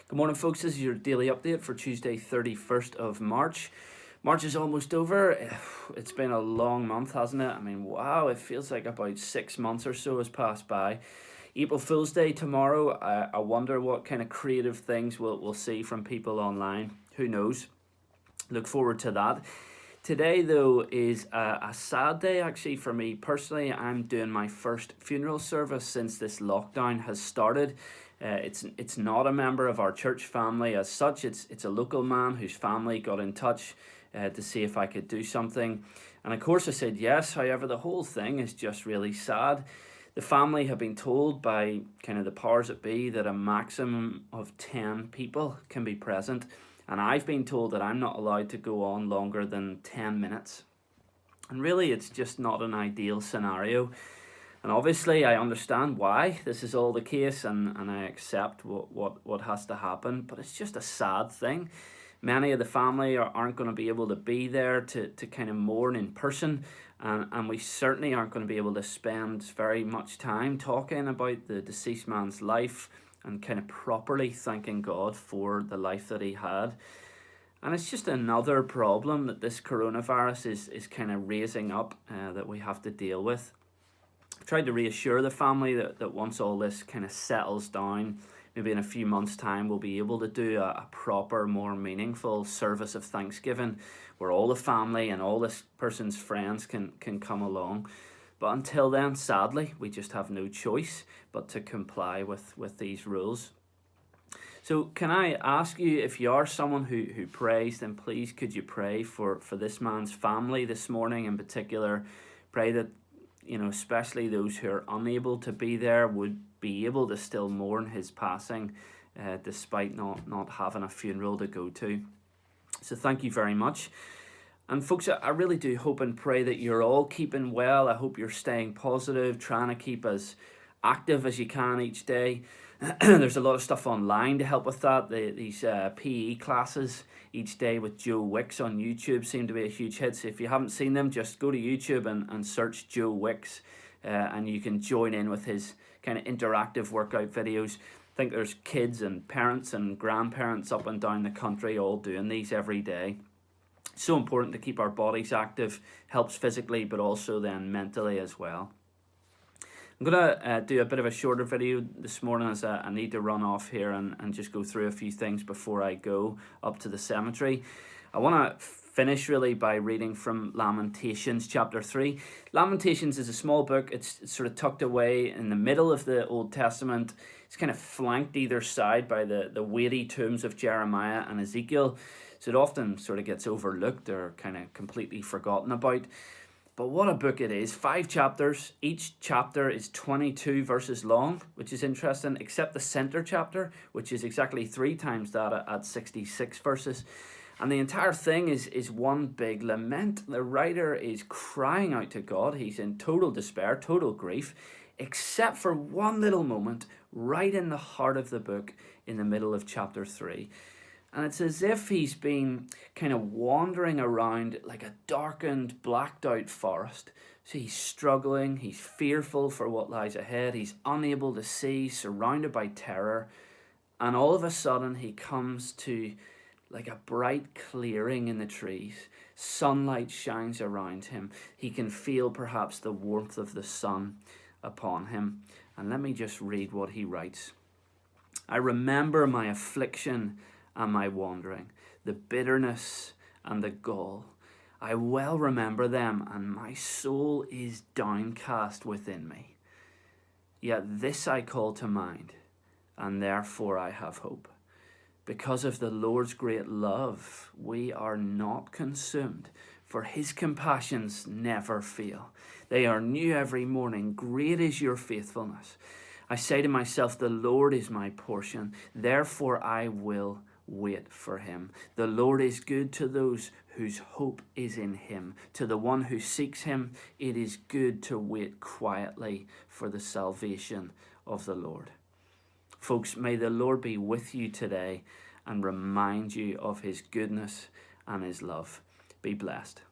Good morning, folks. This is your daily update for Tuesday, 31st of March. March is almost over. It's been a long month, hasn't it? I mean, wow, it feels like about 6 months or so has passed by. April Fool's Day tomorrow. I wonder what kind of creative things we'll see from people online. Who knows? Look forward to that. Today, though, is a sad day actually for me personally. I'm doing my first funeral service since this lockdown has started. It's not a member of our church family as such. It's a local man whose family got in touch to see if I could do something. And of course I said yes. However, the whole thing is just really sad. The family have been told by kind of the powers that be that a maximum of 10 people can be present. And I've been told that I'm not allowed to go on longer than 10 minutes. And really, it's just not an ideal scenario. And obviously, I understand why this is all the case, and I accept what has to happen. But it's just a sad thing. Many of the family aren't going to be able to be there to kind of mourn in person. And we certainly aren't going to be able to spend very much time talking about the deceased man's life and kind of properly thanking God for the life that he had. And it's just another problem that this coronavirus is kind of raising up that we have to deal with. I've tried to reassure the family that once all this kind of settles down, maybe in a few months' time, we'll be able to do a proper, more meaningful service of Thanksgiving where all the family and all this person's friends can come along. But until then, sadly, we just have no choice but to comply with these rules. So can I ask you, if you are someone who prays, then please could you pray for this man's family this morning in particular. Pray that, especially those who are unable to be there would be able to still mourn his passing despite not having a funeral to go to. So thank you very much. And folks, I really do hope and pray that you're all keeping well. I hope you're staying positive, trying to keep as active as you can each day. There's a lot of stuff online to help with that. These PE classes each day with Joe Wicks on YouTube seem to be a huge hit. So if you haven't seen them, just go to YouTube and search Joe Wicks and you can join in with his kind of interactive workout videos. I think there's kids and parents and grandparents up and down the country all doing these every day. So important to keep our bodies active, helps physically but also then mentally as well. I'm going to do a bit of a shorter video this morning as I need to run off here and just go through a few things before I go up to the cemetery. I want to finish really by reading from Lamentations chapter 3. Lamentations is a small book. It's sort of tucked away in the middle of the Old Testament. It's kind of flanked either side by the weighty tombs of Jeremiah and Ezekiel. So it often sort of gets overlooked or kind of completely forgotten about. But what a book it is. 5 chapters. Each chapter is 22 verses long, which is interesting, except the center chapter, which is exactly 3 times that at 66 verses. And the entire thing is one big lament. The writer is crying out to God. He's in total despair, total grief, except for one little moment right in the heart of the book in the middle of chapter 3. And it's as if he's been kind of wandering around like a darkened, blacked out forest. So he's struggling, he's fearful for what lies ahead, he's unable to see, surrounded by terror. And all of a sudden he comes to like a bright clearing in the trees. Sunlight shines around him. He can feel perhaps the warmth of the sun upon him. And let me just read what he writes. I remember my affliction and my wandering, the bitterness and the gall. I well remember them, and my soul is downcast within me. Yet this I call to mind, and therefore I have hope. Because of the Lord's great love, we are not consumed, for his compassions never fail. They are new every morning. Great is your faithfulness. I say to myself, the Lord is my portion, therefore I will wait for him. The Lord is good to those whose hope is in him. To the one who seeks him, it is good to wait quietly for the salvation of the Lord. Folks, may the Lord be with you today and remind you of his goodness and his love. Be blessed.